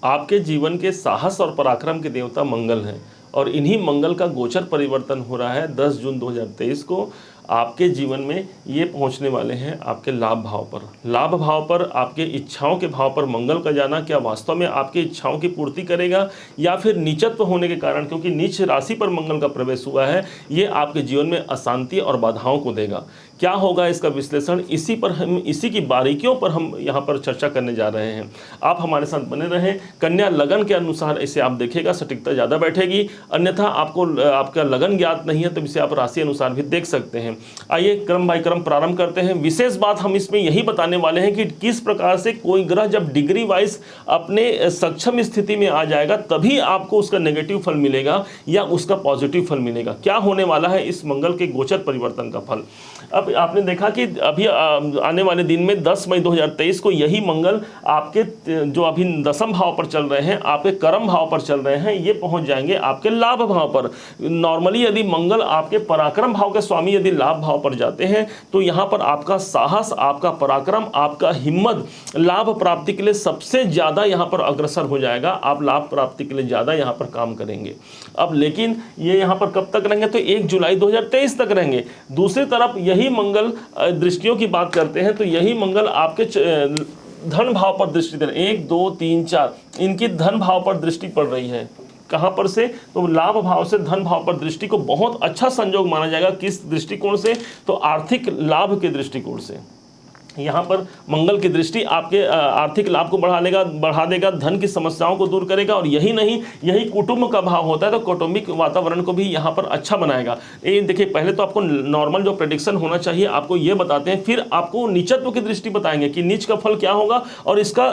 आपके जीवन के साहस और पराक्रम के देवता मंगल हैं और इन्हीं मंगल का गोचर परिवर्तन हो रहा है 10 जून 2023 को। आपके जीवन में ये पहुंचने वाले हैं आपके लाभ भाव पर। लाभ भाव पर आपके इच्छाओं के भाव पर मंगल का जाना क्या वास्तव में आपकी इच्छाओं की पूर्ति करेगा या फिर नीचत्व होने के कारण, क्योंकि नीच राशि पर मंगल का प्रवेश हुआ है, ये आपके जीवन में अशांति और बाधाओं को देगा। क्या होगा इसका विश्लेषण, इसी पर हम इसी की बारीकियों पर हम यहाँ पर चर्चा करने जा रहे हैं। आप हमारे साथ बने रहें। कन्या लगन के अनुसार इसे आप देखिएगा, सटीकता ज़्यादा बैठेगी। अन्यथा आपको आपका लगन ज्ञात नहीं है तो इसे आप राशि अनुसार भी देख सकते हैं। आइए क्रम बाय क्रम प्रारंभ करते हैं। विशेष बात हम इसमें यही बताने वाले हैं कि किस प्रकार से कोई ग्रह जब डिग्री वाइज अपने सक्षम स्थिति में आ जाएगा तभी आपको उसका नेगेटिव फल मिलेगा या उसका पॉजिटिव फल मिलेगा। क्या होने वाला है इस मंगल के गोचर परिवर्तन का फल। अब आपने देखा कि अभी आने वाले दिन में 10 मई 2023 को यही मंगल आपके जो अभी दशम भाव पर चल रहे हैं, आपके कर्म भाव पर चल रहे हैं, ये पहुंच जाएंगे आपके लाभ भाव पर। नॉर्मली यदि मंगल आपके पराक्रम भाव के स्वामी यदि लाभ भाव पर जाते हैं तो यहाँ पर आपका साहस, आपका पराक्रम, आपका हिम्मत लाभ प्राप्ति के लिए सबसे ज़्यादा यहाँ पर अग्रसर हो जाएगा। आप लाभ प्राप्ति के लिए ज़्यादा यहाँ पर काम करेंगे। अब लेकिन ये यहाँ पर कब तक रहेंगे, तो 1 जुलाई 2023 तक रहेंगे। दूसरी तरफ यही मंगल दृष्टियों की बात करते हैं तो यही मंगल आपके धन भाव पर दृष्टि दे रहे हैं। 1 2 3 4 इनकी धन भाव पर दृष्टि पड़ रही है। कहाँ पर से, तो लाभ भाव से धन भाव पर दृष्टि को बहुत अच्छा संयोग माना जाएगा। किस दृष्टिकोण से, तो आर्थिक लाभ के दृष्टिकोण से। यहाँ पर मंगल की दृष्टि आपके आर्थिक लाभ को बढ़ा देगा, धन की समस्याओं को दूर करेगा। और यही नहीं, यही कुटुंब का भाव होता है तो कौटुंबिक वातावरण को भी यहाँ पर अच्छा बनाएगा। ये देखिए, पहले तो आपको नॉर्मल जो प्रेडिक्शन होना चाहिए आपको ये बताते हैं, फिर आपको नीचत्व की दृष्टि बताएंगे कि नीच का फल क्या होगा और इसका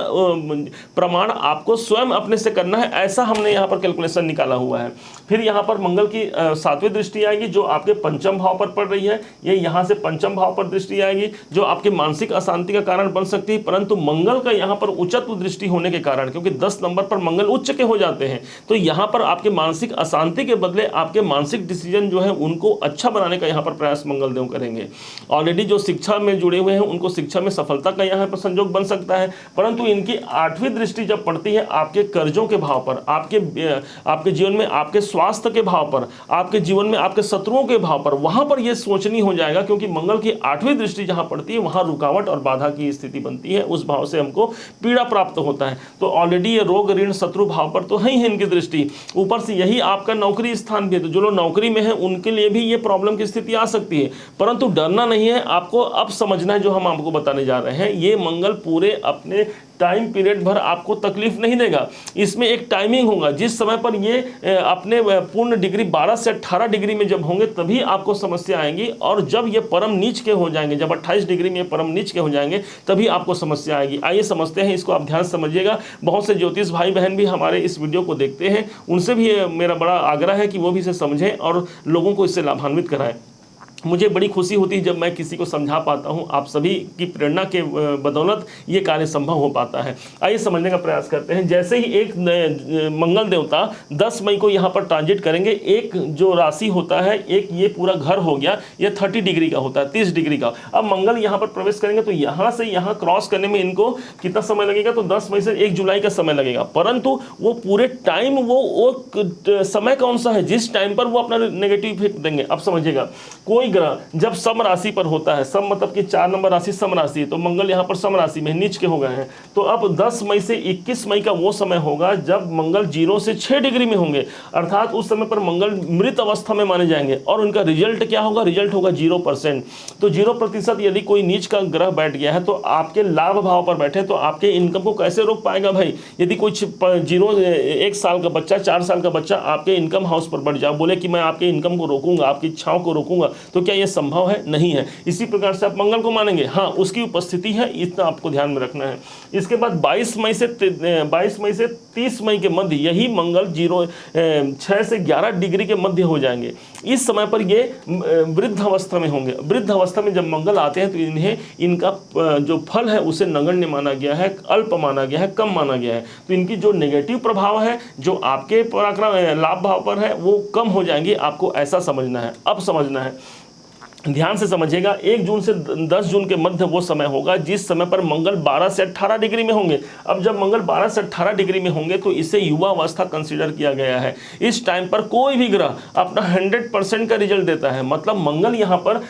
प्रमाण आपको स्वयं अपने से करना है। ऐसा हमने यहाँ पर कैलकुलेशन निकाला हुआ है। फिर यहाँ पर मंगल की 7वीं दृष्टि आएगी जो आपके पंचम भाव पर पड़ रही है। ये यहाँ से पंचम भाव पर दृष्टि आएगी जो आपके मानसिक अशांति का कारण बन सकती है। परंतु मंगल का यहाँ पर उच्चत्व दृष्टि होने के कारण, क्योंकि 10 नंबर पर मंगल उच्च के हो जाते हैं, तो यहाँ पर आपके मानसिक अशांति के बदले आपके मानसिक डिसीजन जो है उनको अच्छा बनाने का यहाँ पर प्रयास मंगल देव करेंगे। ऑलरेडी जो शिक्षा में जुड़े हुए हैं उनको शिक्षा में सफलता का यहाँ पर संयोग बन सकता है। परंतु इनकी 8वीं दृष्टि जब पड़ती है आपके कर्जों के भाव पर, आपके जीवन में आपके स्वास्थ्य के भाव पर, आपके जीवन में आपके शत्रुओं के भाव पर, वहां पर यह सोचनी हो जाएगा। क्योंकि मंगल की 8वीं दृष्टि जहां पड़ती है वहां रुकावट और बाधा की स्थिति बनती है, उस भाव से हमको पीड़ा प्राप्त होता है। तो ऑलरेडी ये रोग ऋण शत्रु भाव पर तो है ही है इनकी दृष्टि। ऊपर से यही आपका नौकरी स्थान भी है, तो जो लोग नौकरी में है उनके लिए भी ये प्रॉब्लम की स्थिति आ सकती है। परंतु डरना नहीं है, आपको अब समझना है जो हम आपको बताने जा रहे हैं। ये मंगल पूरे अपने टाइम पीरियड भर आपको तकलीफ नहीं देगा। इसमें एक टाइमिंग होगा, जिस समय पर ये अपने पूर्ण डिग्री 12 से 18 डिग्री में जब होंगे तभी आपको समस्या आएंगी। और जब ये परम नीच के हो जाएंगे, जब 28 डिग्री में परम नीच के हो जाएंगे तभी आपको समस्या आएगी। आइए समझते हैं इसको, आप ध्यान समझिएगा। बहुत से ज्योतिष भाई बहन भी हमारे इस वीडियो को देखते हैं, उनसे भी मेरा बड़ा आग्रह है कि वो भी इसे समझें और लोगों को इससे लाभान्वित कराएं। मुझे बड़ी खुशी होती है जब मैं किसी को समझा पाता हूं। आप सभी की प्रेरणा के बदौलत ये कार्य संभव हो पाता है। आइए समझने का प्रयास करते हैं। जैसे ही एक मंगल देवता 10 मई को यहाँ पर ट्रांजिट करेंगे, एक जो राशि होता है, एक ये पूरा घर हो गया, ये 30 डिग्री का होता है, 30 डिग्री का। अब मंगल यहाँ पर प्रवेश करेंगे तो यहाँ से यहाँ क्रॉस करने में इनको कितना समय लगेगा, तो 10 मई से 1 जुलाई का समय लगेगा। परंतु वो पूरे टाइम वो समय कौन सा है जिस टाइम पर वो अपना नेगेटिव इफेक्ट देंगे। अब समझिएगा, कोई ग्रह जब सम राशि पर होता है, सम मतलब कि 4 नंबर राशि सम राशि है, तो मंगल यहाँ पर सम राशि में नीच के हो गए हैं। तो अब 10 मई से 21 मई का वो समय होगा जब मंगल 0 से 6 डिग्री में होंगे, अर्थात उस समय पर मंगल मृत अवस्था में माने जाएंगे। और उनका रिजल्ट क्या होगा, रिजल्ट होगा 0%। तो 0% यदि कोई नीच का ग्रह बैठ गया है तो आपके लाभ भाव पर बैठे तो आपके इनकम को कैसे रोक पाएगा भाई। यदि कुछ 1 साल का बच्चा, 4 साल का बच्चा आपके इनकम हाउस पर बढ़ जाए, बोले कि मैं आपके इनकम को रोकूंगा, आपकी इच्छाओं को रोकूंगा, तो क्या यह संभव है? नहीं है। इसी प्रकार से आप मंगल को मानेंगे, हाँ उसकी उपस्थिति है, इतना आपको ध्यान में रखना है। इसके बाद 22 मई से 30 मई के मध्य यही मंगल 6 से 11 डिग्री के मध्य हो जाएंगे। इस समय पर ये वृद्ध अवस्था में होंगे। वृद्ध अवस्था में जब मंगल आते हैं तो इन्हें इनका जो फल है उसे नगण्य माना गया है, अल्प माना गया है, कम माना गया है। तो इनकी जो नेगेटिव प्रभाव है जो आपके पराक्रम लाभ भाव पर है वो कम हो जाएंगे, आपको ऐसा समझना है। अब समझना है ध्यान से समझिएगा, 1 जून से 10 जून के मध्य वो समय होगा जिस समय पर मंगल 12 से 18 डिग्री में होंगे। अब जब मंगल 12 से 18 डिग्री में होंगे तो इसे युवा अवस्था कंसीडर किया गया है। इस टाइम पर कोई भी ग्रह अपना 100% का रिजल्ट देता है। मतलब मंगल यहाँ पर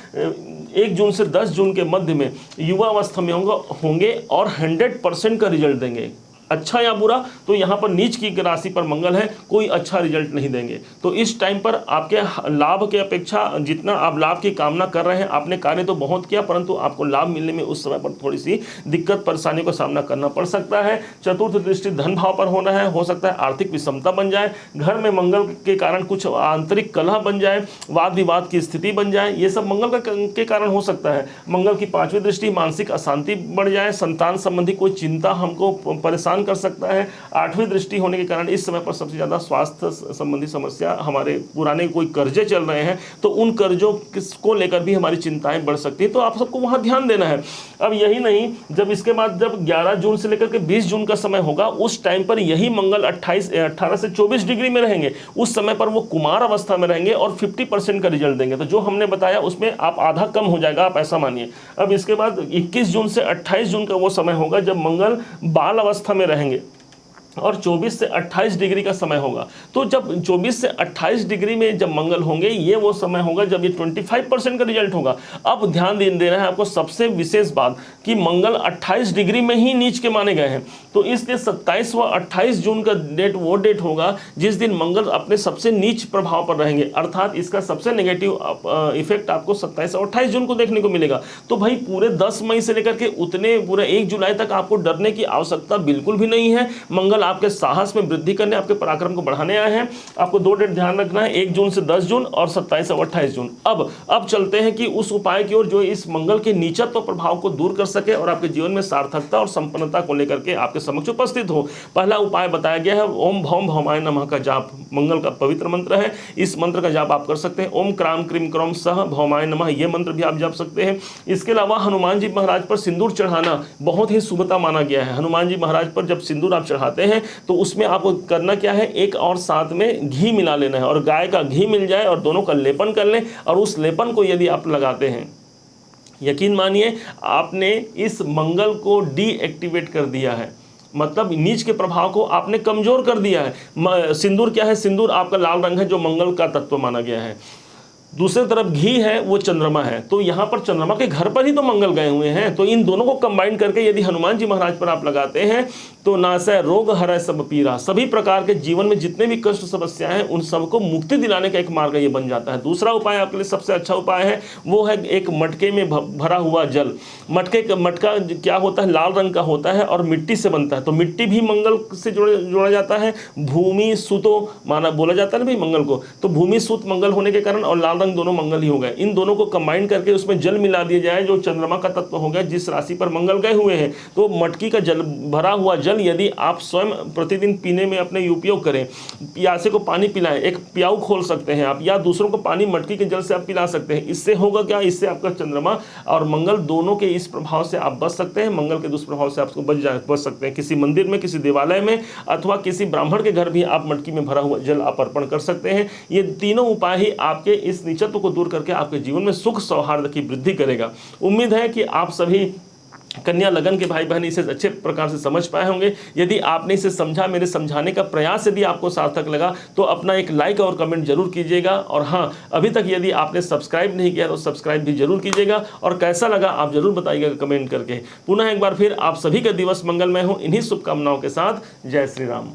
1 जून से 10 जून के मध्य में युवा अवस्था में होंगे और 100% का रिजल्ट देंगे। अच्छा या बुरा, तो यहाँ पर नीच की राशि पर मंगल है, कोई अच्छा रिजल्ट नहीं देंगे। तो इस टाइम पर आपके लाभ के अपेक्षा जितना आप लाभ की कामना कर रहे हैं, आपने कार्य तो बहुत किया, परंतु आपको लाभ मिलने में उस समय पर थोड़ी सी दिक्कत परेशानियों का सामना करना पड़ सकता है। चतुर्थ दृष्टि धन भाव पर होना है, हो सकता है आर्थिक विषमता बन जाए, घर में मंगल के कारण कुछ आंतरिक कलह बन जाए, वाद विवाद की स्थिति बन जाए, ये सब मंगल के कारण हो सकता है। मंगल की 5वीं दृष्टि मानसिक अशांति बढ़ जाए, संतान संबंधी कोई चिंता हमको परेशान कर सकता है। 8वीं दृष्टि होने के कारण इस समय पर सबसे ज़्यादा स्वास्थ्य संबंधी समस्या, हमारे पुराने कोई कर्जे चल रहे हैं तो उन कर्जों को लेकर भी हमारी चिंताएं बढ़ सकती हैं, तो आप सबको वहां ध्यान देना है। अब यही नहीं, जब इसके बाद जब 11 जून से लेकर के 20 जून का समय होगा, उस टाइम पर यही मंगल 18 से 24 डिग्री में रहेंगे। उस समय पर वो कुमार अवस्था में रहेंगे और 50% का रिजल्ट देंगे। तो जो हमने बताया उसमें आप आधा कम हो जाएगा, आप ऐसा मानिए। अब इसके बाद 21 जून से 28 जून का वो समय होगा जब मंगल बाल अवस्था में रहेंगे और 24 से 28 डिग्री का समय होगा। तो जब 24 से 28 डिग्री में जब मंगल होंगे, ये वो समय होगा जब ये 25% का रिजल्ट होगा। अब ध्यान देना है आपको सबसे विशेष बात कि मंगल 28 डिग्री में ही नीच के माने गए हैं। तो इसलिए 27 व 28 जून का डेट वो डेट होगा जिस दिन मंगल अपने सबसे नीच प्रभाव पर रहेंगे, अर्थात इसका सबसे नेगेटिव इफेक्ट आपको 27 और 28 जून को देखने को मिलेगा। तो भाई पूरे 10 मई से लेकर के उतने पूरे 1 जुलाई तक आपको डरने की आवश्यकता बिल्कुल भी नहीं है। मंगल आपके साहस में वृद्धि करने, आपके पराक्रम को बढ़ाने आए हैं। आपको 2 डेट ध्यान रखना है, 1 जून से 10 जून और 27 और 28 जून। अब चलते हैं कि उस उपाय की ओर जो इस मंगल के नीचत्व प्रभाव को दूर कर सके और आपके जीवन में सार्थकता और संपन्नता को लेकर के आपके समक्ष उपस्थित हो। पहला उपाय बताया गया है ओम भौम भौमाय नमः का जाप, मंगल का पवित्र मंत्र है। इस मंत्र का जाप आप कर सकते हैं। ओम क्राम क्रीम क्रौम सह भौमाय नमः, ये मंत्र भी आप जप सकते हैं। इसके अलावा हनुमान जी महाराज पर सिंदूर चढ़ाना बहुत ही शुभता माना गया है। हनुमान जी महाराज पर जब सिंदूर आप चढ़ाते हैं तो उसमें आपको करना क्या है, एक और साथ में घी मिला लेना है और गाय का घी मिल जाए और दोनों का लेपन कर लें। और उस लेपन को यदि आप लगाते हैं, यकीन मानिए आपने इस मंगल को डीएक्टिवेट कर दिया है, मतलब नीच के प्रभाव को आपने कमजोर कर दिया है। सिंदूर क्या है, सिंदूर आपका लाल रंग है जो मंगल का तत्व माना गया है। दूसरी तरफ घी है, वो चंद्रमा है। तो यहाँ पर चंद्रमा के घर पर ही तो मंगल गए हुए हैं। तो इन दोनों को कंबाइन करके यदि हनुमान जी महाराज पर आप लगाते हैं तो नासै रोग हरै सब पीरा, सभी प्रकार के जीवन में जितने भी कष्ट समस्याएं हैं उन सबको मुक्ति दिलाने का एक मार्ग ये बन जाता है। दूसरा उपाय आपके लिए सबसे अच्छा उपाय है, वो है एक मटके में भरा हुआ जल। मटका क्या होता है, लाल रंग का होता है और मिट्टी से बनता है। तो मिट्टी भी मंगल से जोड़ा जाता है। भूमि सुतो माना बोला जाता है ना भाई मंगल को, तो भूमि सुत मंगल होने के कारण और लाल रंग दोनों मंगल ही हो गए। इन दोनों को कंबाइन करके उसमें जल मिला दिया जाए जो चंद्रमा का तत्व हो गया, जिस राशि पर मंगल गए हुए हैं। तो मटकी का जल, भरा हुआ जल यदि आप स्वयं प्रतिदिन पीने में अपने उपयोग करें, प्यासे को पानी पिलाएं, एक प्याऊ खोल सकते हैं आप, या दूसरों को पानी मटकी के जल से आप पिला सकते हैं। इससे होगा क्या, इससे आपका चंद्रमा और मंगल दोनों के इस प्रभाव से आप बच सकते हैं। मंगल के दुष्प्रभाव से आपको बच सकते हैं। किसी मंदिर में, किसी देवालय में अथवा किसी ब्राह्मण के घर भी आप मटकी में भरा हुआ जल आप अर्पण कर सकते हैं। ये तीनों उपाय ही आपके इस नीचत्व को दूर करके आपके जीवन में सुख सौहार्द की वृद्धि करेगा। उम्मीद है कि आप सभी कन्या लगन के भाई बहन इसे अच्छे प्रकार से समझ पाए होंगे। यदि आपने इसे समझा, मेरे समझाने का प्रयास यदि आपको सार्थक लगा तो अपना एक लाइक और कमेंट जरूर कीजिएगा। और हाँ, अभी तक यदि आपने सब्सक्राइब नहीं किया तो सब्सक्राइब भी जरूर कीजिएगा। और कैसा लगा आप जरूर बताइएगा कमेंट करके। पुनः एक बार फिर आप सभी का दिवस मंगलमय हो, इन्हीं शुभकामनाओं के साथ। जय श्री राम।